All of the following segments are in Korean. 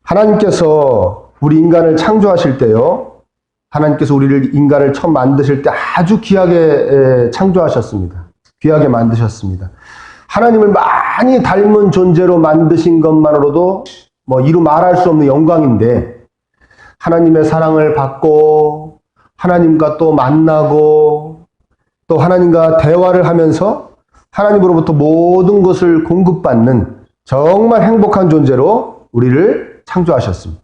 하나님께서 우리 인간을 창조하실 때요, 하나님께서 우리를 인간을 처음 만드실 때 아주 귀하게 창조하셨습니다. 귀하게 만드셨습니다. 하나님을 많이 닮은 존재로 만드신 것만으로도 이루 말할 수 없는 영광인데, 하나님의 사랑을 받고 하나님과 또 만나고 또 하나님과 대화를 하면서 하나님으로부터 모든 것을 공급받는 정말 행복한 존재로 우리를 창조하셨습니다.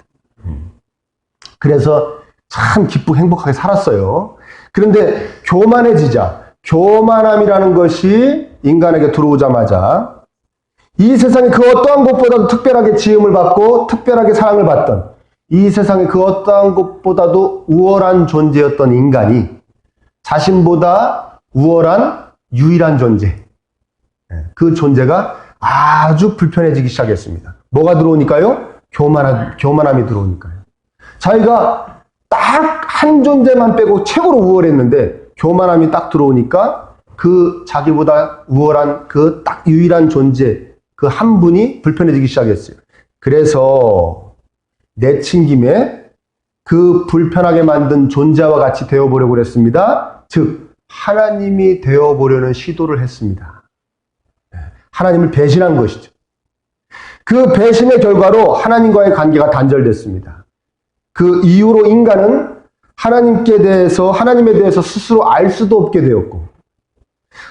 그래서 참 기쁘고 행복하게 살았어요. 그런데 교만함이라는 것이 인간에게 들어오자마자 이 세상에 그 어떠한 것보다도 특별하게 지음을 받고 특별하게 사랑을 받던, 이 세상에 그 어떠한 것보다도 우월한 존재였던 인간이 자신보다 우월한 유일한 존재, 그 존재가 아주 불편해지기 시작했습니다. 뭐가 들어오니까요? 교만함이 들어오니까요. 자기가 딱 한 존재만 빼고 최고로 우월했는데 교만함이 딱 들어오니까 그 자기보다 우월한 그 딱 유일한 존재, 그 한 분이 불편해지기 시작했어요. 그래서 내친 김에 그 불편하게 만든 존재와 같이 되어보려고 그랬습니다. 즉 하나님이 되어보려는 시도를 했습니다. 하나님을 배신한 것이죠. 그 배신의 결과로 하나님과의 관계가 단절됐습니다. 그 이후로 인간은 하나님에 대해서 스스로 알 수도 없게 되었고,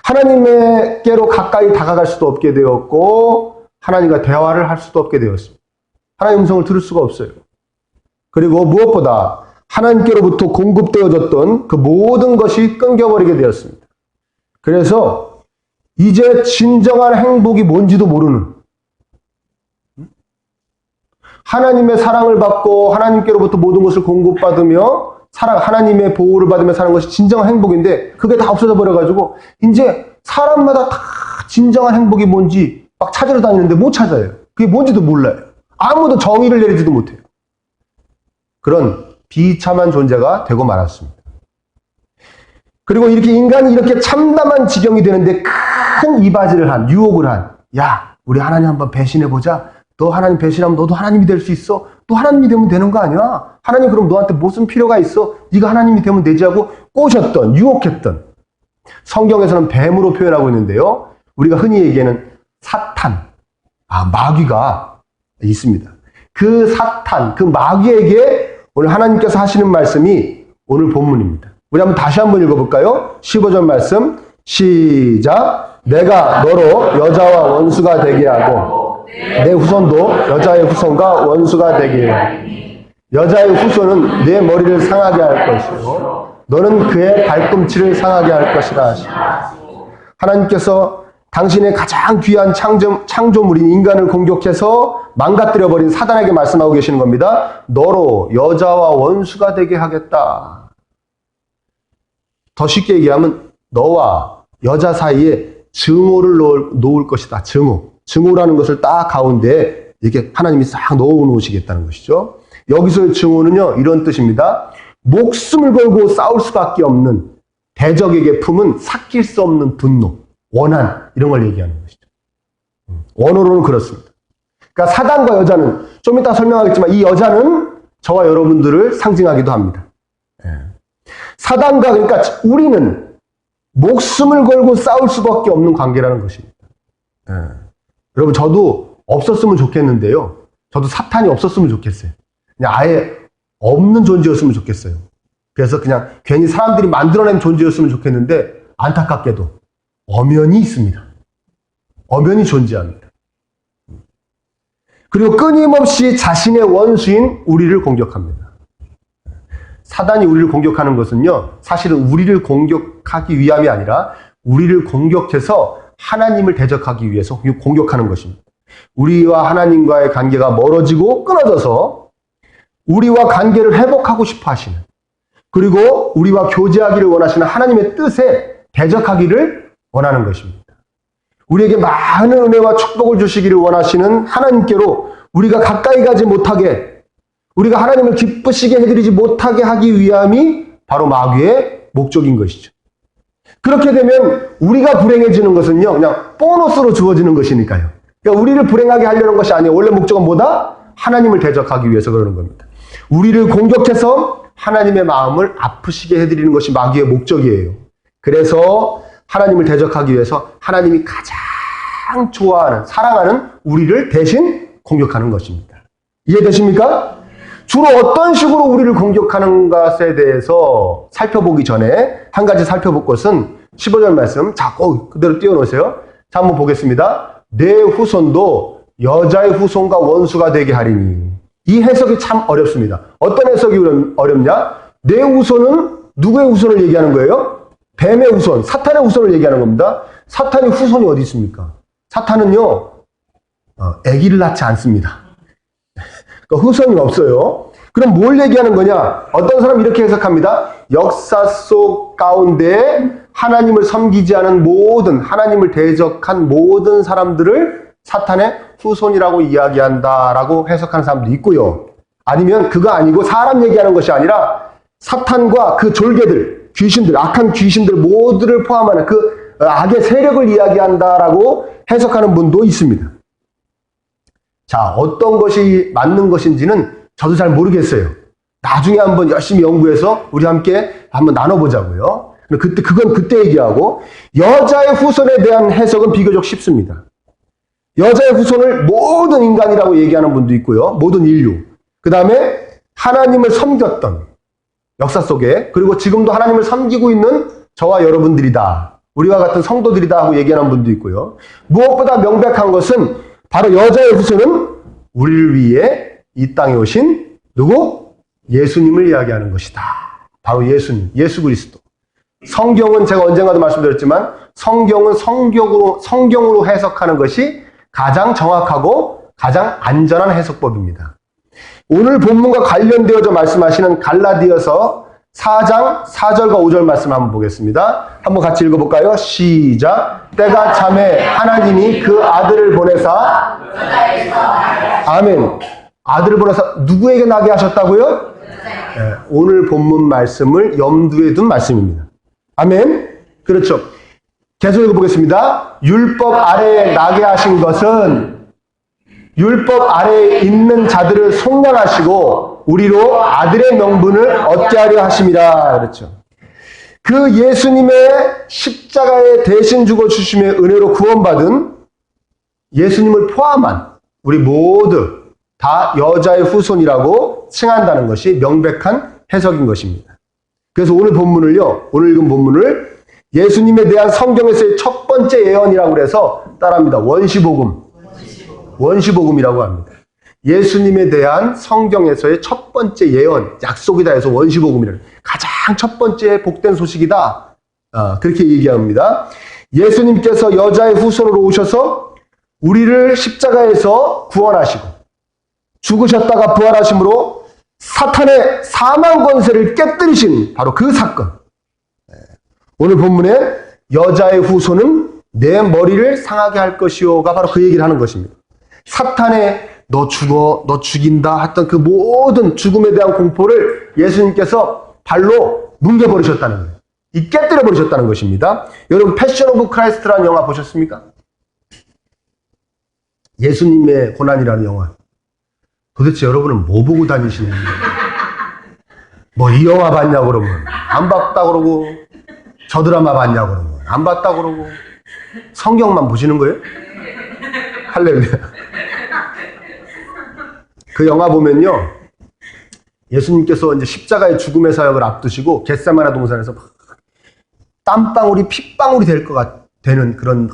하나님께로 가까이 다가갈 수도 없게 되었고, 하나님과 대화를 할 수도 없게 되었습니다. 하나님의 음성을 들을 수가 없어요. 그리고 무엇보다 하나님께로부터 공급되어졌던 그 모든 것이 끊겨버리게 되었습니다. 그래서 이제 진정한 행복이 뭔지도 모르는, 하나님의 사랑을 받고 하나님께로부터 모든 것을 공급받으며 하나님의 보호를 받으며 사는 것이 진정한 행복인데 그게 다 없어져 버려가지고 이제 사람마다 다 진정한 행복이 뭔지 막 찾으러 다니는데 못 찾아요. 그게 뭔지도 몰라요. 아무도 정의를 내리지도 못해요. 그런 비참한 존재가 되고 말았습니다. 그리고 인간이 이렇게 참담한 지경이 되는데 큰 이바지를 유혹을 야, 우리 하나님 한번 배신해보자. 너 하나님 배신하면 너도 하나님이 될 수 있어. 또 하나님이 되면 되는 거 아니야? 하나님 그럼 너한테 무슨 필요가 있어? 네가 하나님이 되면 되지 하고 꼬셨던, 유혹했던, 성경에서는 뱀으로 표현하고 있는데요, 우리가 흔히 얘기하는 사탄, 마귀가 있습니다. 그 사탄, 그 마귀에게 오늘 하나님께서 하시는 말씀이 오늘 본문입니다. 우리 다시 한번 읽어볼까요? 15절 말씀 시작. 내가 너로 여자와 원수가 되게 하고 내 후손도 여자의 후손과 원수가 되게 하리니 여자의 후손은 내 머리를 상하게 할 것이고 너는 그의 발꿈치를 상하게 할 것이라 하시니, 하나님께서 당신의 가장 귀한 창조물인 인간을 공격해서 망가뜨려버린 사단에게 말씀하고 계시는 겁니다. 너로 여자와 원수가 되게 하겠다. 더 쉽게 얘기하면 너와 여자 사이에 증오를 놓을 것이다. 증오라는 것을 딱 가운데 이렇게 하나님이 싹 넣어 놓으시겠다는 것이죠. 여기서의 증오는요, 이런 뜻입니다. 목숨을 걸고 싸울 수밖에 없는 대적에게 품은 삭힐 수 없는 분노, 원한, 이런 걸 얘기하는 것이죠. 원어로는 그렇습니다. 그러니까 사단과 여자는 좀 이따 설명하겠지만 이 여자는 저와 여러분들을 상징하기도 합니다. 사단과, 그러니까 우리는 목숨을 걸고 싸울 수밖에 없는 관계라는 것입니다. 여러분, 저도 없었으면 좋겠는데요. 저도 사탄이 없었으면 좋겠어요. 그냥 아예 없는 존재였으면 좋겠어요. 그래서 그냥 괜히 사람들이 만들어낸 존재였으면 좋겠는데 안타깝게도 엄연히 있습니다. 엄연히 존재합니다. 그리고 끊임없이 자신의 원수인 우리를 공격합니다. 사단이 우리를 공격하는 것은요, 사실은 우리를 공격하기 위함이 아니라 우리를 공격해서 하나님을 대적하기 위해서 공격하는 것입니다. 우리와 하나님과의 관계가 멀어지고 끊어져서 우리와 관계를 회복하고 싶어 하시는, 그리고 우리와 교제하기를 원하시는 하나님의 뜻에 대적하기를 원하는 것입니다. 우리에게 많은 은혜와 축복을 주시기를 원하시는 하나님께로 우리가 가까이 가지 못하게, 우리가 하나님을 기쁘시게 해드리지 못하게 하기 위함이 바로 마귀의 목적인 것이죠. 그렇게 되면 우리가 불행해지는 것은요, 그냥 보너스로 주어지는 것이니까요. 그러니까 우리를 불행하게 하려는 것이 아니에요. 원래 목적은 뭐다? 하나님을 대적하기 위해서 그러는 겁니다. 우리를 공격해서 하나님의 마음을 아프시게 해드리는 것이 마귀의 목적이에요. 그래서 하나님을 대적하기 위해서 하나님이 가장 좋아하는, 사랑하는 우리를 대신 공격하는 것입니다. 이해되십니까? 주로 어떤 식으로 우리를 공격하는 것에 대해서 살펴보기 전에 한 가지 살펴볼 것은 15절 말씀, 자, 그대로 띄워놓으세요. 자, 한번 보겠습니다. 내 후손도 여자의 후손과 원수가 되게 하리니. 이 해석이 참 어렵습니다. 어떤 해석이 어렵냐? 내 후손은 누구의 후손을 얘기하는 거예요? 뱀의 후손, 사탄의 후손을 얘기하는 겁니다. 사탄의 후손이 어디 있습니까? 사탄은요, 아기를 낳지 않습니다. 그러니까 후손이 없어요. 그럼 뭘 얘기하는 거냐? 어떤 사람은 이렇게 해석합니다. 역사 속 가운데 하나님을 섬기지 않은 모든, 하나님을 대적한 모든 사람들을 사탄의 후손이라고 이야기한다라고 해석하는 사람도 있고요. 아니면 그거 아니고 사람 얘기하는 것이 아니라 사탄과 그 졸개들, 귀신들, 악한 귀신들 모두를 포함하는 그 악의 세력을 이야기한다라고 해석하는 분도 있습니다. 자, 어떤 것이 맞는 것인지는 저도 잘 모르겠어요. 나중에 한번 열심히 연구해서 우리 함께 한번 나눠보자고요. 그건 그때 얘기하고, 여자의 후손에 대한 해석은 비교적 쉽습니다. 여자의 후손을 모든 인간이라고 얘기하는 분도 있고요. 모든 인류. 그 다음에 하나님을 섬겼던 역사 속에, 그리고 지금도 하나님을 섬기고 있는 저와 여러분들이다. 우리와 같은 성도들이다 하고 얘기하는 분도 있고요. 무엇보다 명백한 것은 바로 여자의 후손은 우리를 위해 이 땅에 오신 누구? 예수님을 이야기하는 것이다. 바로 예수님, 예수 그리스도. 성경은 제가 언젠가도 말씀드렸지만 성경은 성경으로 해석하는 것이 가장 정확하고 가장 안전한 해석법입니다. 오늘 본문과 관련되어져 말씀하시는 갈라디아서 4장 4절과 5절 말씀 한번 보겠습니다. 한번 같이 읽어볼까요? 시작. 때가 참에 하나님이 그 아들을 보내사, 아멘. 아들을 보내사 누구에게 나게 하셨다고요? 네, 오늘 본문 말씀을 염두에 둔 말씀입니다. 아멘. 그렇죠. 계속 읽어보겠습니다. 율법 아래에 나게 하신 것은 율법 아래에 있는 자들을 속량하시고 우리로 아들의 명분을 얻게 하려 하심이라. 그렇죠. 그 예수님의 십자가에 대신 죽어주심의 은혜로 구원받은 예수님을 포함한 우리 모두 다 여자의 후손이라고 칭한다는 것이 명백한 해석인 것입니다. 그래서 오늘 본문을요, 오늘 읽은 본문을 예수님에 대한 성경에서의 첫 번째 예언이라고 해서 따라합니다. 원시복음이라고 합니다. 예수님에 대한 성경에서의 첫 번째 예언, 약속이다 해서 원시복음이라는 가장 첫 번째 복된 소식이다. 그렇게 얘기합니다. 예수님께서 여자의 후손으로 오셔서 우리를 십자가에서 구원하시고 죽으셨다가 부활하심으로 사탄의 사망 권세를 깨뜨리신 바로 그 사건. 오늘 본문에 여자의 후손은 내 머리를 상하게 할 것이요가 바로 그 얘기를 하는 것입니다. 사탄의 너 죽어, 너 죽인다 했던 그 모든 죽음에 대한 공포를 예수님께서 발로 뭉개버리셨다는 거예요. 이 깨뜨려버리셨다는 것입니다. 여러분 패션 오브 크라이스트라는 영화 보셨습니까? 예수님의 고난이라는 영화. 도대체 여러분은 뭐 보고 다니시는 거예요? 뭐 이 영화 봤냐 그러면 안 봤다 그러고, 저 드라마 봤냐 그러면 안 봤다 그러고, 성경만 보시는 거예요? 할렐루야. 그 영화 보면요, 예수님께서 이제 십자가의 죽음의 사역을 앞두시고 겟세마네 동산에서 막 땀방울이 핏방울이 될 것 되는 그런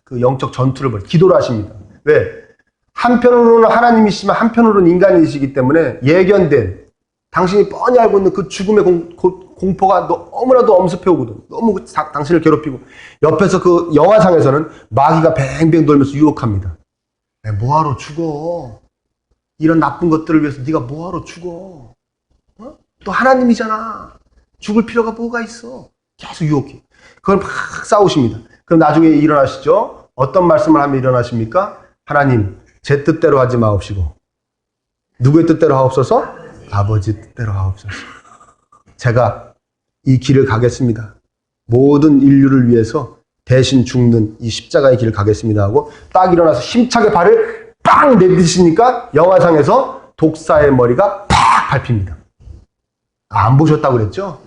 그 영적 전투를 기도를 하십니다. 왜? 한편으로는 하나님이시지만 한편으로는 인간이시기 때문에 예견된, 당신이 뻔히 알고 있는 그 죽음의 공포가 너무나도 엄습해 오거든. 너무 당신을 괴롭히고, 옆에서 그 영화상에서는 마귀가 뱅뱅 돌면서 유혹합니다. 뭐하러 죽어? 이런 나쁜 것들을 위해서 네가 뭐하러 죽어? 또 하나님이잖아. 죽을 필요가 뭐가 있어? 계속 유혹해. 그걸 막 싸우십니다. 그럼 나중에 일어나시죠? 어떤 말씀을 하면 일어나십니까? 하나님, 제 뜻대로 하지 마옵시고 누구의 뜻대로 하옵소서? 아버지 뜻대로 하옵소서. 제가 이 길을 가겠습니다. 모든 인류를 위해서 대신 죽는 이 십자가의 길을 가겠습니다 하고 딱 일어나서 힘차게 발을 빵 내딛으시니까 영화상에서 독사의 머리가 팍 밟힙니다. 안 보셨다고 그랬죠?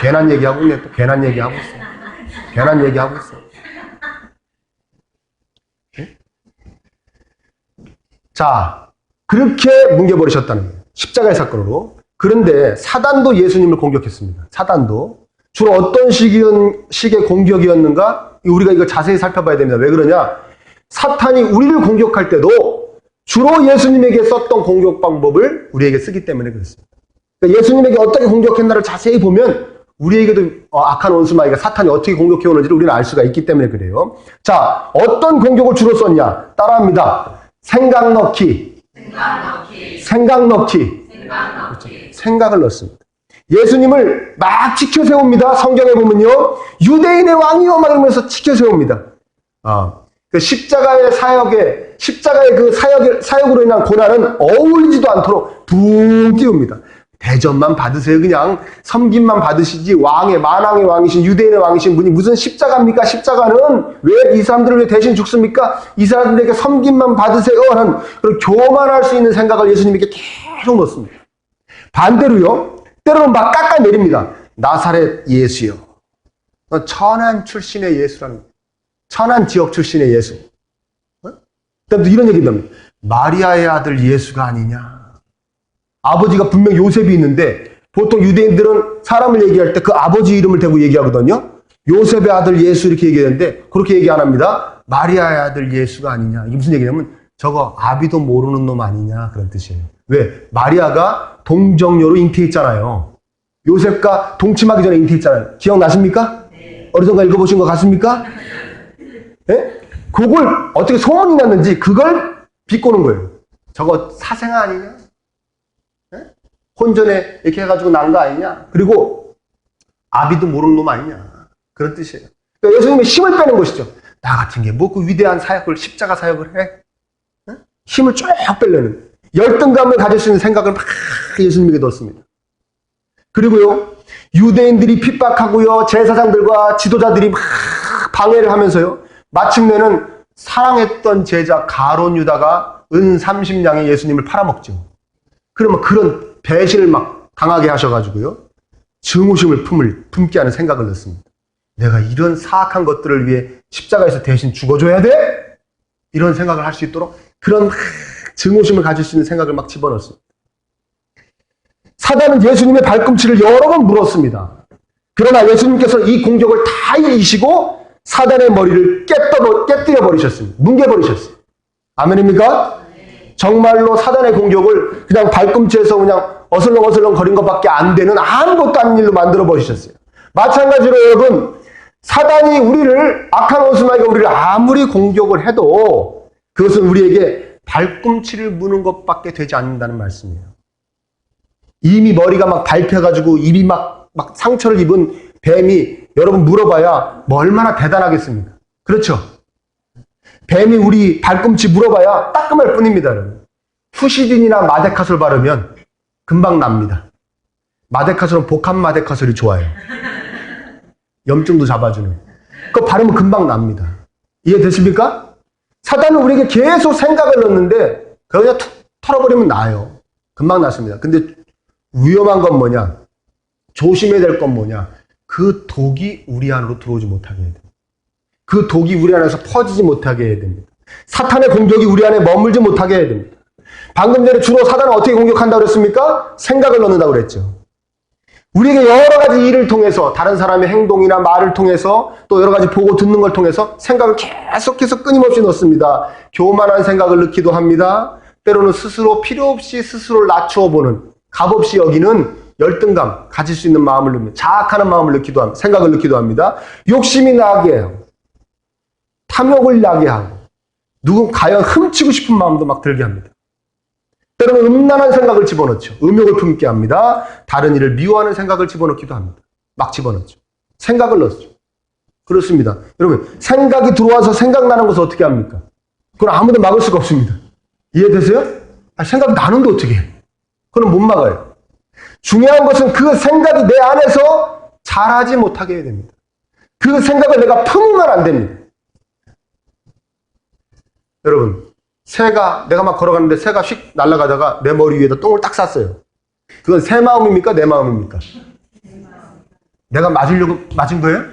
괜한 얘기하고 있네. 또 괜한 얘기하고 있어. 괜한 얘기하고 있어. 네? 자, 그렇게 뭉개버리셨다는 거예요. 십자가의 사건으로. 그런데 사단도 예수님을 공격했습니다. 사단도. 주로 어떤 식의 공격이었는가? 우리가 이거 자세히 살펴봐야 됩니다. 왜 그러냐? 사탄이 우리를 공격할 때도 주로 예수님에게 썼던 공격 방법을 우리에게 쓰기 때문에 그렇습니다. 그러니까 예수님에게 어떻게 공격했나를 자세히 보면 우리에게도 악한 원수마귀가 사탄이 어떻게 공격해 오는지를 우리는 알 수가 있기 때문에 그래요. 자, 어떤 공격을 주로 썼냐? 따라합니다. 생각 넣기. 그렇죠. 생각을 넣습니다. 예수님을 막 지켜 세웁니다. 성경에 보면요. 유대인의 왕이요 막 이러면서 지켜 세웁니다. 그 십자가의 그 사역으로 인한 고난은 어울리지도 않도록 붕 띄웁니다. 대접만 받으세요. 그냥 섬김만 받으시지 만왕의 왕이신 유대인의 왕이신 분이 무슨 십자가입니까? 십자가는 왜 이 사람들을 위해 대신 죽습니까? 이 사람들에게 섬김만 받으세요 하는 그런 교만할 수 있는 생각을 예수님에게 계속 넣습니다. 반대로요. 때로는 막 깎아내립니다. 나사렛 예수요. 천안 출신의 예수라는 거예요. 천안 지역 출신의 예수. 그다음에 이런 얘기를 합니다. 마리아의 아들 예수가 아니냐. 아버지가 분명 요셉이 있는데 보통 유대인들은 사람을 얘기할 때 그 아버지 이름을 대고 얘기하거든요. 요셉의 아들 예수 이렇게 얘기하는데 그렇게 얘기 안 합니다. 마리아의 아들 예수가 아니냐. 이게 무슨 얘기냐면 저거 아비도 모르는 놈 아니냐 그런 뜻이에요. 왜? 마리아가 동정녀로 잉태했잖아요. 요셉과 동침하기 전에 잉태했잖아요. 기억나십니까? 네. 어디선가 읽어보신 것 같습니까? 네? 그걸 어떻게 소문이 났는지 그걸 비꼬는 거예요. 저거 사생아 아니냐? 네? 혼전에 이렇게 해가지고 난 거 아니냐? 그리고 아비도 모르는 놈 아니냐? 그런 뜻이에요. 그러니까 예수님의 힘을 빼는 것이죠. 나 같은 게 뭐 그 위대한 사역을 십자가 사역을 해? 네? 힘을 쫙 빼려는 열등감을 가질 수 있는 생각을 막 예수님에게 넣었습니다. 그리고요, 유대인들이 핍박하고요, 제사장들과 지도자들이 막 방해를 하면서요, 마침내는 사랑했던 제자 가룟 유다가 은 30냥에 예수님을 팔아먹죠. 그러면 그런 배신을 막 당하게 하셔가지고요, 증오심을 품게 하는 생각을 넣습니다. 내가 이런 사악한 것들을 위해 십자가에서 대신 죽어줘야 돼? 이런 생각을 할 수 있도록 그런 증오심을 가질 수 있는 생각을 막 집어넣습니다. 사단은 예수님의 발꿈치를 여러 번 물었습니다. 그러나 예수님께서 이 공격을 다 이기시고 사단의 머리를 깨뜨려 버리셨습니다. 뭉개버리셨어요. 아멘입니까? 정말로 사단의 공격을 그냥 발꿈치에서 그냥 어슬렁어슬렁 거린 것밖에 안 되는 아무것도 아닌 일로 만들어 버리셨어요. 마찬가지로 여러분, 사단이 우리를, 악한 원수마귀가 우리를 아무리 공격을 해도 그것은 우리에게 발꿈치를 무는 것밖에 되지 않는다는 말씀이에요. 이미 머리가 막 밟혀가지고 입이 막 상처를 입은 뱀이 여러분 물어봐야 뭐 얼마나 대단하겠습니까? 그렇죠? 뱀이 우리 발꿈치 물어봐야 따끔할 뿐입니다. 여러분. 푸시딘이나 마데카솔 바르면 금방 납니다. 마데카솔은 복합 마데카솔이 좋아요. 염증도 잡아주는. 그거 바르면 금방 납니다. 이해되십니까? 사단은 우리에게 계속 생각을 넣는데 그냥 툭 털어버리면 나아요. 금방 낫습니다. 근데 위험한 건 뭐냐? 조심해야 될 건 뭐냐? 그 독이 우리 안으로 들어오지 못하게 해야 됩니다. 그 독이 우리 안에서 퍼지지 못하게 해야 됩니다. 사탄의 공격이 우리 안에 머물지 못하게 해야 됩니다. 방금 전에 주로 사단은 어떻게 공격한다고 그랬습니까? 생각을 넣는다고 그랬죠. 우리에게 여러 가지 일을 통해서 다른 사람의 행동이나 말을 통해서 또 여러 가지 보고 듣는 걸 통해서 생각을 계속해서 끊임없이 넣습니다. 교만한 생각을 넣기도 합니다. 때로는 스스로 필요 없이 스스로를 낮추어 보는 값없이 여기는 열등감 가질 수 있는 마음을 넣습니다. 자학하는 마음을 넣기도 합니다. 생각을 넣기도 합니다. 욕심이 나게 해요. 탐욕을 나게 하고 누군 가연 훔치고 싶은 마음도 막 들게 합니다. 때로는 음란한 생각을 집어넣죠. 음욕을 품게 합니다. 다른 일을 미워하는 생각을 집어넣기도 합니다. 막 집어넣죠. 생각을 넣었죠. 그렇습니다. 여러분, 생각이 들어와서 생각나는 것을 어떻게 합니까? 그건 아무도 막을 수가 없습니다. 이해되세요? 생각이 나는데 어떻게 해? 그건 못 막아요. 중요한 것은 그 생각이 내 안에서 자라지 못하게 해야 됩니다. 그 생각을 내가 품으면 안 됩니다. 여러분, 새가, 내가 막 걸어가는데 새가 휙 날아가다가 내 머리 위에다 똥을 딱 쌌어요. 그건 새 마음입니까? 내 마음입니까? 내가 맞으려고 맞은 거예요?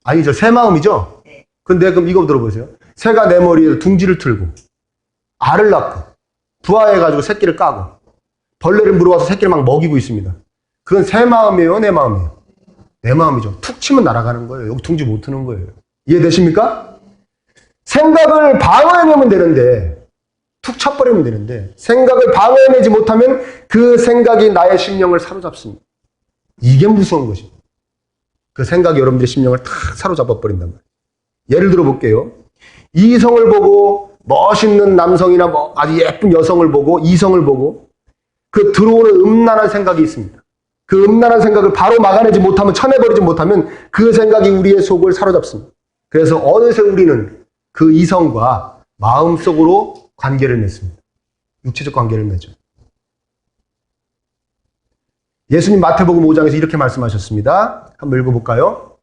아니죠. 새 마음이죠? 근데 그럼 이거 들어보세요. 새가 내 머리에 둥지를 틀고 알을 낳고 부화해가지고 새끼를 까고 벌레를 물어와서 새끼를 막 먹이고 있습니다. 그건 새 마음이에요? 내 마음이에요? 내 마음이죠. 툭 치면 날아가는 거예요. 여기 둥지 못 트는 거예요. 이해되십니까? 생각을 방어해내면 되는데 툭 쳐버리면 되는데 생각을 방어해내지 못하면 그 생각이 나의 심령을 사로잡습니다. 이게 무서운 것입니다. 그 생각이 여러분들의 심령을 탁 사로잡아버린단 말이에요. 예를 들어 볼게요. 이성을 보고 멋있는 남성이나 아주 예쁜 여성을 보고 이성을 보고 그 들어오는 음란한 생각이 있습니다. 그 음란한 생각을 바로 막아내지 못하면 쳐내버리지 못하면 그 생각이 우리의 속을 사로잡습니다. 그래서 어느새 우리는 그 이성과 마음속으로 관계를 맺습니다. 육체적 관계를 맺죠. 예수님 마태복음 5장에서 이렇게 말씀하셨습니다. 한번 읽어볼까요?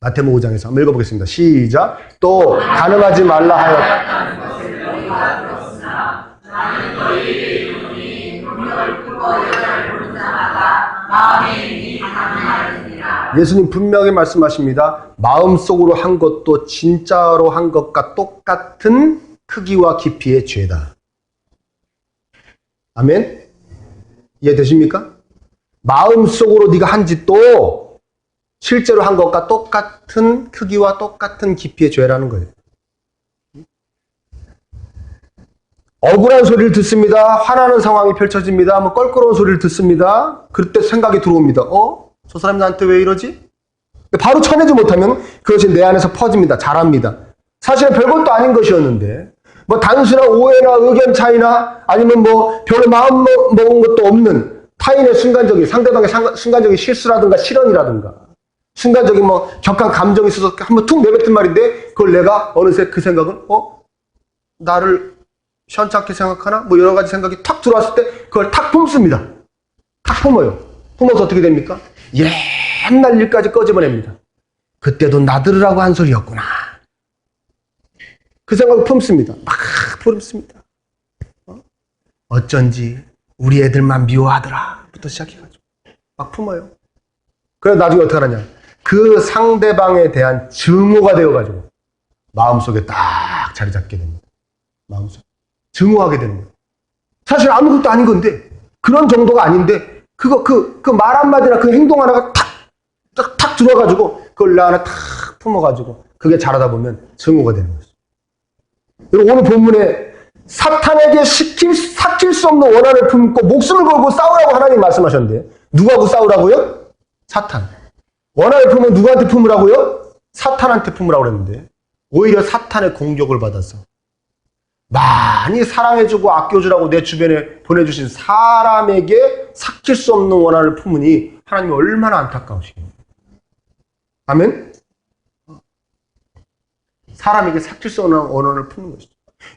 마태복음 5장에서 한번 읽어보겠습니다. 시작. 또 가늠하지 말라 하였다. 예수님 분명히 말씀하십니다. 마음속으로 한 것도 진짜로 한 것과 똑같은 크기와 깊이의 죄다. 아멘? 이해되십니까? 마음속으로 네가 한 짓도 실제로 한 것과 똑같은 크기와 똑같은 깊이의 죄라는 거예요. 억울한 소리를 듣습니다. 화나는 상황이 펼쳐집니다. 뭐 껄끄러운 소리를 듣습니다. 그때 생각이 들어옵니다. 저 사람이 나한테 왜 이러지? 바로 쳐내지 못하면 그것이 내 안에서 퍼집니다. 자랍니다. 사실은 별것도 아닌 것이었는데 뭐 단순한 오해나 의견 차이나 아니면 뭐 별로 마음 먹은 것도 없는 타인의 순간적인 상대방의 순간적인 실수라든가 실언이라든가 순간적인 뭐 격한 감정이 있어서 한번 툭 내뱉은 말인데 그걸 내가 어느새 그 생각은 나를 시원찮게 생각하나? 뭐 여러 가지 생각이 탁 들어왔을 때 그걸 탁 품습니다. 탁 품어요. 품어서 어떻게 됩니까? 옛날 일까지 꺼집어냅니다. 그때도 나들으라고 한 소리였구나. 그 생각을 품습니다. 막 품습니다. 어쩐지 우리 애들만 미워하더라. 부터 시작해가지고 막 품어요. 그래서 나중에 어떻게 하느냐. 그 상대방에 대한 증오가 되어가지고 마음속에 딱 자리 잡게 됩니다. 마음속에. 증오하게 되는 거예요. 사실 아무것도 아닌 건데 그런 정도가 아닌데 그 말 한마디나 그 행동 하나가 탁 들어가지고 그걸 나 하나 탁 품어가지고 그게 자라다 보면 증오가 되는 거죠. 여러분 오늘 본문에 사탄에게 삭힐 수 없는 원한을 품고 목숨을 걸고 싸우라고 하나님 말씀하셨는데 누구하고 싸우라고요? 사탄. 원한을 품으면 누구한테 품으라고요? 사탄한테 품으라고 그랬는데 오히려 사탄의 공격을 받아서 많이 사랑해주고 아껴주라고 내 주변에 보내주신 사람에게 삭힐 수 없는 원한을 품으니 하나님이 얼마나 안타까우시겠어요. 아멘? 사람에게 삭힐 수 없는 원한을 품는 것이죠.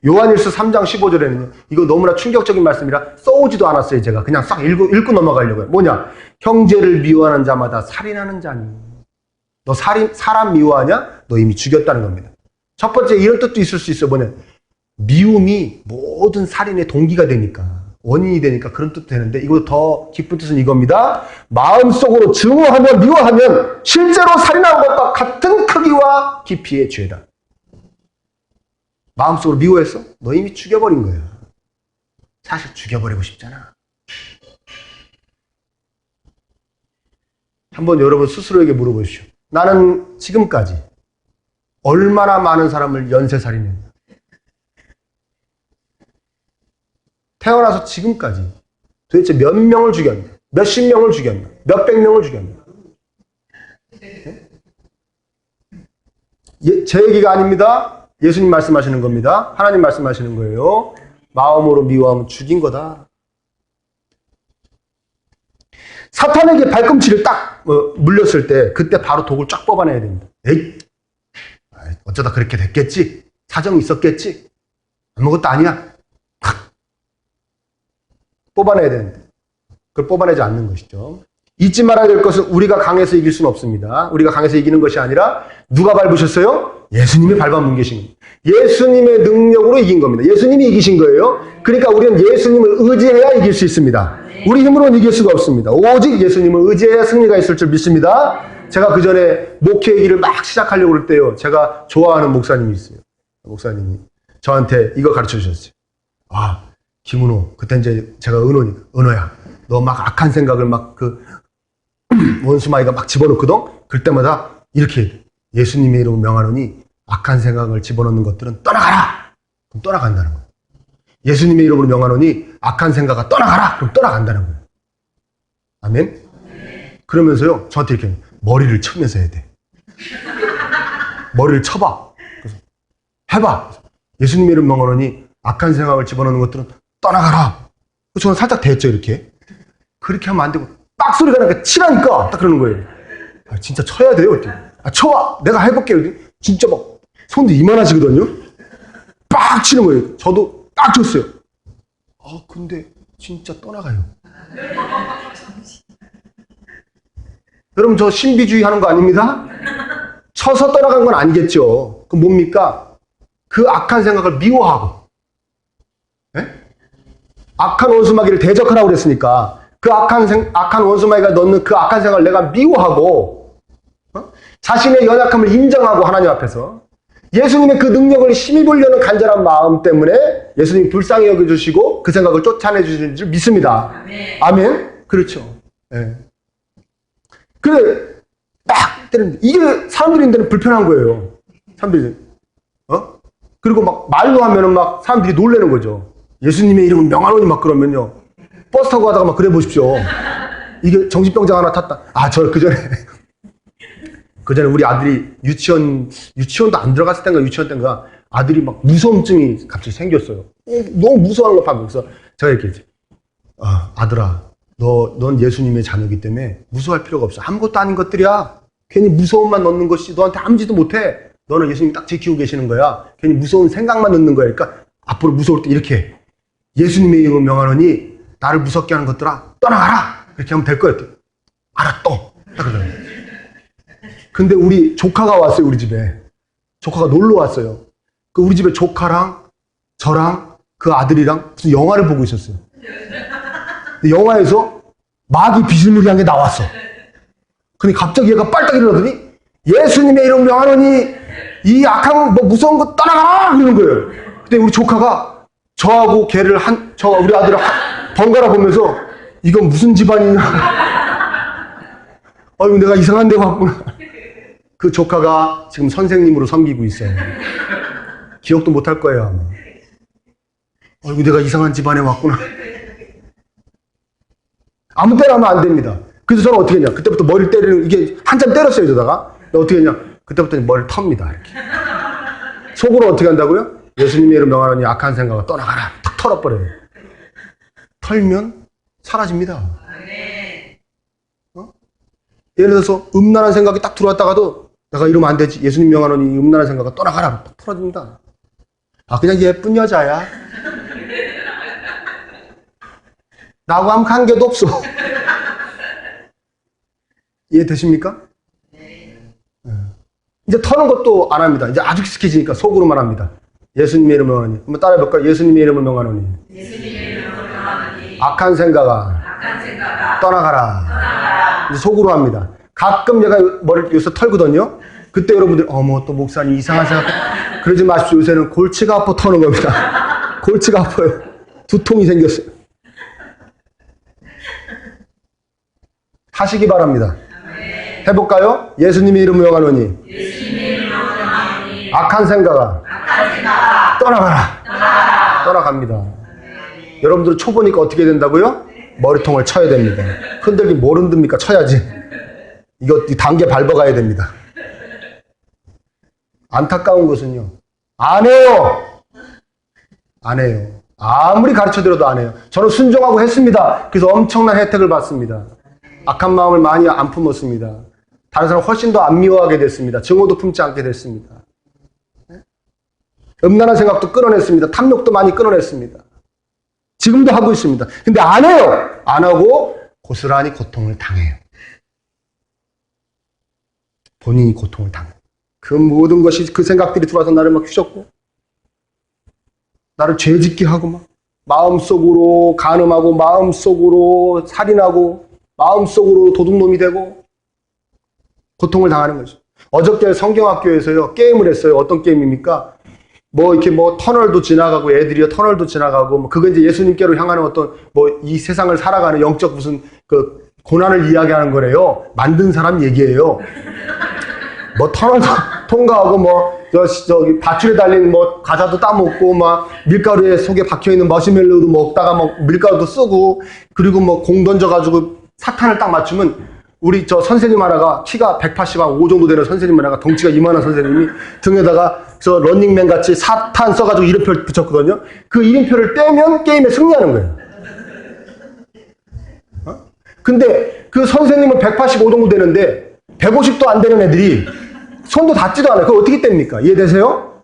요한일서 3장 15절에는요. 이거 너무나 충격적인 말씀이라 써오지도 않았어요. 제가 그냥 싹 읽고 넘어가려고요. 뭐냐? 형제를 미워하는 자마다 살인하는 자니. 너 사람 미워하냐? 너 이미 죽였다는 겁니다. 첫 번째 이런 뜻도 있을 수 있어요. 뭐냐? 미움이 모든 살인의 동기가 되니까 원인이 되니까 그런 뜻도 되는데 이거 더 깊은 뜻은 이겁니다. 마음속으로 증오하면 미워하면 실제로 살인한 것과 같은 크기와 깊이의 죄다. 마음속으로 미워했어? 너 이미 죽여버린 거야. 사실 죽여버리고 싶잖아. 한번 여러분 스스로에게 물어보십시오. 나는 지금까지 얼마나 많은 사람을 연쇄살인했나? 태어나서 지금까지 도대체 몇 명을 죽였나? 몇십 명을 죽였나? 몇백 명을 죽였나? 네? 제 얘기가 아닙니다. 예수님 말씀하시는 겁니다. 하나님 말씀하시는 거예요. 마음으로 미워하면 죽인 거다. 사탄에게 발꿈치를 딱 물렸을 때 그때 바로 독을 쫙 뽑아내야 됩니다. 에이, 어쩌다 그렇게 됐겠지? 사정이 있었겠지? 아무것도 아니야. 뽑아내야 되는데 그걸 뽑아내지 않는 것이죠. 잊지 말아야 될 것은 우리가 강해서 이길 수는 없습니다. 우리가 강해서 이기는 것이 아니라 누가 밟으셨어요? 예수님이 밟아문 계신 겁니다. 예수님의 능력으로 이긴 겁니다. 예수님이 이기신 거예요. 그러니까 우리는 예수님을 의지해야 이길 수 있습니다. 우리 힘으로는 이길 수가 없습니다. 오직 예수님을 의지해야 승리가 있을 줄 믿습니다. 제가 그 전에 목회의 길을 막 시작하려고 그럴 때요. 제가 좋아하는 목사님이 있어요. 목사님이 저한테 이거 가르쳐 주셨어요. 아, 김은호, 그때 이제 제가 은호야. 너 막 악한 생각을 막 원수마귀가 막 집어넣거든? 그럴 때마다 이렇게 해야 돼. 예수님의 이름을 명하노니 악한 생각을 집어넣는 것들은 떠나가라! 그럼 떠나간다는 거예요. 예수님의 이름으로 명하노니 악한 생각가 떠나가라! 그럼 떠나간다는 거예요. 아멘? 그러면서요, 저한테 이렇게 머리를 쳐면서 해야 돼. 머리를 쳐봐. 그래서 해봐. 예수님의 이름 명하노니 악한 생각을 집어넣는 것들은 떠나가라. 그래서 저는 살짝 대했죠, 이렇게. 그렇게 하면 안 되고, 빡 소리가 나니까 치라니까! 딱 그러는 거예요. 아, 진짜 쳐야 돼요. 아, 쳐봐! 내가 해볼게요. 진짜 막, 손도 이만하시거든요? 빡 치는 거예요. 저도 딱 쳤어요. 아, 근데 진짜 떠나가요. 여러분, 저 신비주의 하는 거 아닙니다? 쳐서 떠나간 건 아니겠죠. 그럼 뭡니까? 그 악한 생각을 미워하고, 네? 악한 원수마귀를 대적하라고 그랬으니까, 그 악한 원수마귀가 넣는 그 악한 생각을 내가 미워하고, 자신의 연약함을 인정하고 하나님 앞에서 예수님의 그 능력을 힘입으려는 간절한 마음 때문에 예수님이 불쌍히 여겨주시고 그 생각을 쫓아내 주시는 줄 믿습니다. 아멘? 그렇죠. 네. 그래, 딱 때리는데 이게 사람들인데는 불편한 거예요. 사람들이. 그리고 막 말로 하면은 막 사람들이 놀라는 거죠. 예수님의 이름은 명하노니 막 그러면요. 버스 타고 가다가 막 그래 보십시오. 이게 정신병자 하나 탔다. 아, 저 그 전에 우리 아들이 유치원도 안 들어갔을 땐가 유치원 땐가 아들이 막 무서움증이 갑자기 생겼어요. 너무 무서워하는 거 봐서 그래서 제가 이렇게 했지. 아들아, 넌 예수님의 자녀이기 때문에 무서워할 필요가 없어. 아무것도 아닌 것들이야. 괜히 무서움만 넣는 것이 너한테 아무지도 못해. 너는 예수님이 딱 지키고 계시는 거야. 괜히 무서운 생각만 넣는 거야. 그러니까 앞으로 무서울 때 이렇게 해. 예수님의 이름을 명하노니 나를 무섭게 하는 것들아 떠나가라. 그렇게 하면 될 거예요. 알았어. 딱 그러잖아요. 근데 우리 조카가 왔어요, 우리 집에. 조카가 놀러 왔어요. 그 우리 집에 조카랑 저랑 그 아들이랑 무슨 영화를 보고 있었어요. 근데 영화에서 마귀 비스무리한 게 나왔어. 근데 갑자기 얘가 빨딱 일어나더니 예수님의 이름 명하노니 이 악한 뭐 무서운 거 떠나가라! 이러는 거예요. 근데 우리 조카가 저하고 걔를 우리 아들을 번갈아 보면서 이건 무슨 집안이냐. 아유, 내가 이상한 데 왔구나. 그 조카가 지금 선생님으로 섬기고 있어요. 기억도 못할 거예요, 아마. 아이고, 내가 이상한 집안에 왔구나. 아무 때나 하면 안 됩니다. 그래서 저는 어떻게 했냐. 그때부터 머리를 때리는, 이게 한참 때렸어요, 저다가. 어떻게 했냐. 그때부터 머리를 텁니다, 이렇게. 속으로 어떻게 한다고요? 예수님의 이름 명하노니 악한 생각을 떠나가라. 탁 털어버려요. 털면 사라집니다. 예를 들어서 음란한 생각이 딱 들어왔다가도 내가 이러면 안 되지. 예수님 명하노니 음란한 생각을 떠나가라. 딱 풀어줍니다. 아, 그냥 예쁜 여자야. 나하고 아무 관계도 없어. 이해되십니까? 네. 이제 터는 것도 안 합니다. 이제 아주 익숙해지니까 속으로만 합니다. 예수님의 이름을 명하노니. 한번 따라해볼까요? 예수님의 이름을 명하노니. 악한 생각아. 떠나가라. 이제 속으로 합니다. 가끔 얘가 머리를 여기서 털거든요. 그때 여러분들 어머 또 목사님 이상한 생각 그러지 마십시오. 요새는 골치가 아파 터는 겁니다. 골치가 아파요. 두통이 생겼어요. 하시기 바랍니다. 해볼까요? 예수님의 이름을 명하노니 악한 생각아 떠나가라. 떠나갑니다. 여러분들 초보니까 어떻게 된다고요? 머리통을 쳐야 됩니다. 흔들긴 뭘 흔듭니까? 쳐야지. 이거 단계 밟아가야 됩니다. 안타까운 것은요. 안 해요. 안 해요. 아무리 가르쳐드려도 안 해요. 저는 순종하고 했습니다. 그래서 엄청난 혜택을 받습니다. 악한 마음을 많이 안 품었습니다. 다른 사람 훨씬 더 안 미워하게 됐습니다. 증오도 품지 않게 됐습니다. 음란한 생각도 끊어냈습니다. 탐욕도 많이 끊어냈습니다. 지금도 하고 있습니다. 근데 안 해요. 안 하고 고스란히 고통을 당해요. 본인이 고통을 당해. 그 모든 것이 그 생각들이 들어와서 나를 막 휘젓고 나를 죄짓게 하고 막 마음속으로 간음하고 마음속으로 살인하고 마음속으로 도둑놈이 되고 고통을 당하는 거죠. 어저께 성경학교에서요 게임을 했어요. 어떤 게임입니까? 뭐 이렇게 뭐 터널도 지나가고 애들이 터널도 지나가고 뭐 그거 이제 예수님께로 향하는 어떤 뭐 이 세상을 살아가는 영적 무슨 그 고난을 이야기하는 거래요. 만든 사람 얘기예요. 뭐 터널도 통과하고 뭐 저기 밧줄에 달린 뭐 과자도 따먹고 막 밀가루에 속에 박혀있는 머시멜로우도 먹다가 뭐 밀가루도 쓰고 그리고 뭐 공 던져가지고 사탄을 딱 맞추면 우리 저 선생님 하나가 키가 185 정도 되는 선생님 하나가 덩치가 이만한 선생님이 등에다가 저 런닝맨 같이 사탄 써가지고 이름표 붙였거든요. 그 이름표를 떼면 게임에 승리하는 거예요. 근데 그 선생님은 185 정도 되는데 150도 안 되는 애들이 손도 닿지도 않아요. 그거 어떻게 뗍니까? 이해되세요?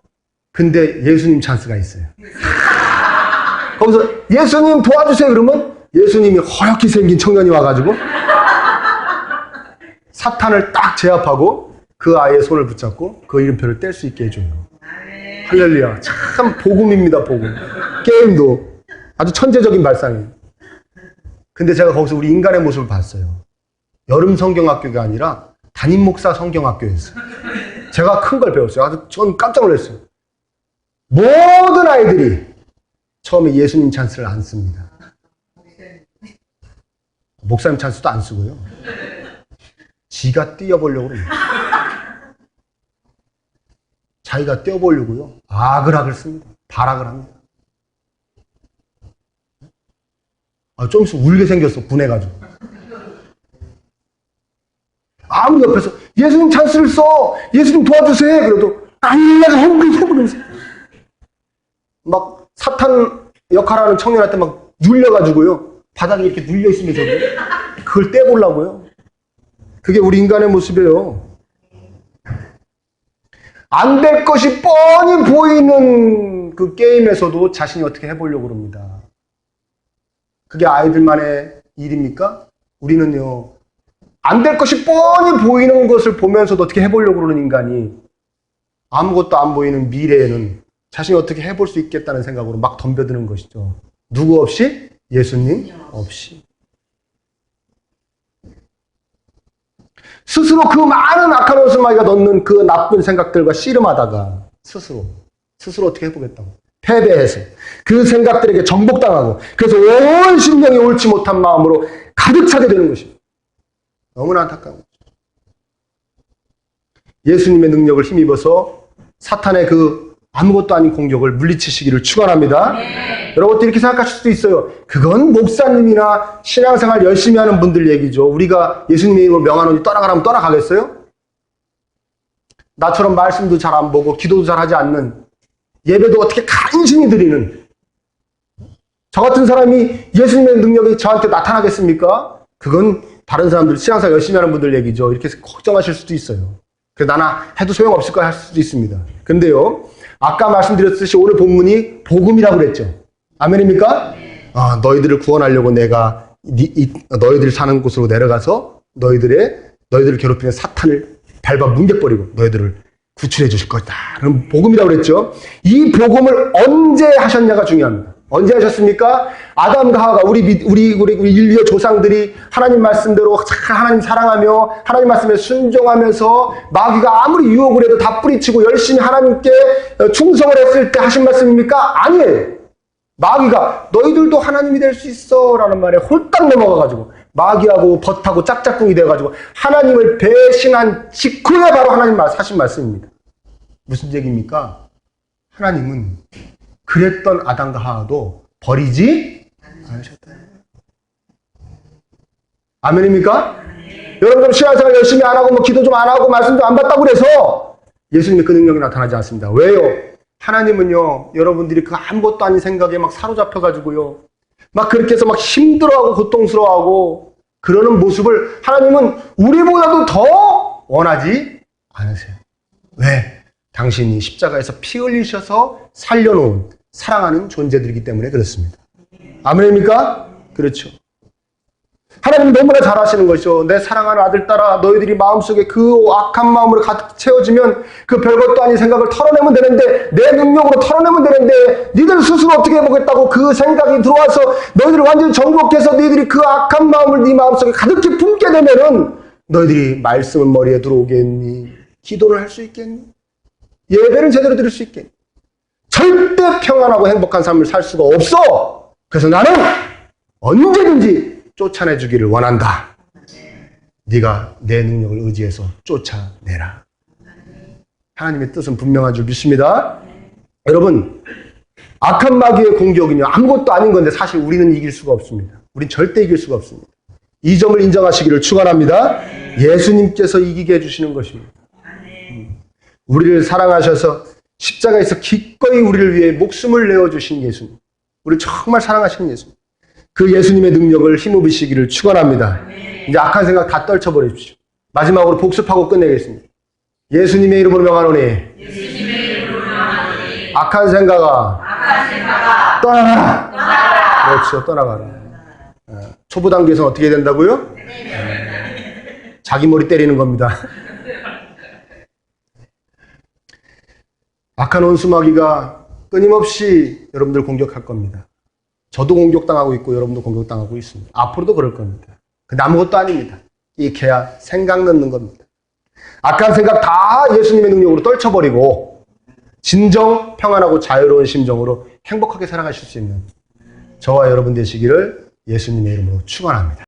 근데 예수님 찬스가 있어요. 거기서 예수님 도와주세요 그러면 예수님이 허옇게 생긴 청년이 와가지고 사탄을 딱 제압하고 그 아이의 손을 붙잡고 그 이름표를 뗄 수 있게 해줘요. 할렐루야. 참 복음입니다. 복음. 게임도 아주 천재적인 발상이에요. 근데 제가 거기서 우리 인간의 모습을 봤어요. 여름 성경학교가 아니라 담임 목사 성경학교였어요. 제가 큰 걸 배웠어요. 아주 전 깜짝 놀랐어요. 모든 아이들이 처음에 예수님 찬스를 안 씁니다. 목사님 찬스도 안 쓰고요. 지가 뛰어보려고 합니다. 자기가 뛰어보려고요. 악을 씁니다. 발악을 합니다. 좀 있으면 울게 생겼어. 분해가지고. 아무리 옆에서 예수님 찬스를 써! 예수님 도와주세요! 그래도 아니 내가 해보면서 막 사탄 역할하는 청년한테 막 눌려가지고요. 바닥에 이렇게 눌려있으면서 그걸 떼보려고요. 그게 우리 인간의 모습이에요. 안 될 것이 뻔히 보이는 그 게임에서도 자신이 어떻게 해보려고 합니다. 그게 아이들만의 일입니까? 우리는요. 안 될 것이 뻔히 보이는 것을 보면서도 어떻게 해보려고 그러는 인간이 아무것도 안 보이는 미래에는 자신이 어떻게 해볼 수 있겠다는 생각으로 막 덤벼드는 것이죠. 누구 없이? 예수님 없이. 스스로 그 많은 악한 원수마귀가 넣는 그 나쁜 생각들과 씨름하다가 스스로 어떻게 해보겠다고 패배해서 그 생각들에게 정복당하고 그래서 온 심령이 옳지 못한 마음으로 가득 차게 되는 것입니다. 너무나 안타까운 거죠. 예수님의 능력을 힘입어서 사탄의 그 아무것도 아닌 공격을 물리치시기를 축원합니다. 여러분들 이렇게 생각하실 수도 있어요. 그건 목사님이나 신앙생활 열심히 하는 분들 얘기죠. 우리가 예수님의 이름을 명하노니 떠나가라면 떠나가겠어요? 나처럼 말씀도 잘 안 보고 기도도 잘 하지 않는 예배도 어떻게 간신히 드리는 저 같은 사람이 예수님의 능력이 저한테 나타나겠습니까? 그건 다른 사람들 신앙생활 열심히 하는 분들 얘기죠. 이렇게 걱정하실 수도 있어요. 그래서 나나 해도 소용없을 거야 할 수도 있습니다. 근데요. 아까 말씀드렸듯이 오늘 본문이 복음이라고 그랬죠. 아멘입니까? 너희들을 구원하려고 내가 너희들 사는 곳으로 내려가서 너희들을 괴롭히는 사탄을 밟아 뭉개버리고 너희들을 구출해 주실 것이다. 그럼 복음이라고 그랬죠. 이 복음을 언제 하셨냐가 중요합니다. 언제 하셨습니까? 아담과 하와가 우리 인류의 조상들이 하나님 말씀대로 하나님 사랑하며 하나님 말씀에 순종하면서 마귀가 아무리 유혹을 해도 다 뿌리치고 열심히 하나님께 충성을 했을 때 하신 말씀입니까? 아니에요. 마귀가 너희들도 하나님이 될 수 있어 라는 말에 홀딱 넘어가가지고 마귀하고 벗하고 짝짝꿍이 돼가지고 하나님을 배신한 직후에 바로 하나님 하신 말씀입니다. 무슨 얘기입니까? 하나님은 그랬던 아담과 하와도 버리지 않으셨다. 아멘입니까? 여러분들 신앙생활 열심히 안 하고 뭐 기도 좀 안 하고 말씀도 안 받다고 그래서 예수님의 그 능력이 나타나지 않습니다. 왜요? 하나님은요, 여러분들이 그 아무것도 아닌 생각에 막 사로잡혀가지고요, 막 그렇게 해서 막 힘들어하고 고통스러워하고 그러는 모습을 하나님은 우리보다도 더 원하지 않으세요. 왜? 당신이 십자가에서 피 흘리셔서 살려놓은 사랑하는 존재들이기 때문에 그렇습니다. 아멘입니까? 그렇죠. 하나님 너무나 잘 아시는 것이죠. 내 사랑하는 아들, 딸아, 너희들이 마음속에 그 악한 마음으로 가득 채워지면 그 별것도 아닌 생각을 털어내면 되는데, 내 능력으로 털어내면 되는데, 니들 스스로 어떻게 해보겠다고 그 생각이 들어와서 너희들이 완전히 정복해서 너희들이 그 악한 마음을 네 마음속에 가득히 품게 되면은 너희들이 말씀은 머리에 들어오겠니? 기도를 할 수 있겠니? 예배는 제대로 드릴 수 있겠니? 절대 평안하고 행복한 삶을 살 수가 없어. 그래서 나는 언제든지 쫓아내주기를 원한다. 네가 내 능력을 의지해서 쫓아내라. 하나님의 뜻은 분명한 줄 믿습니다. 여러분, 악한 마귀의 공격은요, 아무것도 아닌 건데 사실 우리는 이길 수가 없습니다. 우린 절대 이길 수가 없습니다. 이 점을 인정하시기를 축원합니다. 예수님께서 이기게 해주시는 것입니다. 우리를 사랑하셔서 십자가에서 기꺼이 우리를 위해 목숨을 내어주신 예수님, 우리를 정말 사랑하시는 예수님, 그 예수님의 능력을 힘입으시기를 축원합니다. 이제 악한 생각 다 떨쳐버리십시오. 마지막으로 복습하고 끝내겠습니다. 예수님의 이름으로 명하노니 악한 생각아 떠나라. 그렇죠, 떠나가라. 초보 단계에서는 어떻게 된다고요? 자기 머리 때리는 겁니다. 악한 원수마귀가 끊임없이 여러분들 공격할 겁니다. 저도 공격당하고 있고 여러분도 공격당하고 있습니다. 앞으로도 그럴 겁니다. 근데 아무것도 아닙니다. 이 개야 생각 넣는 겁니다. 악한 생각 다 예수님의 능력으로 떨쳐버리고 진정 평안하고 자유로운 심정으로 행복하게 살아가실 수 있는 저와 여러분 되시기를 예수님의 이름으로 축원합니다.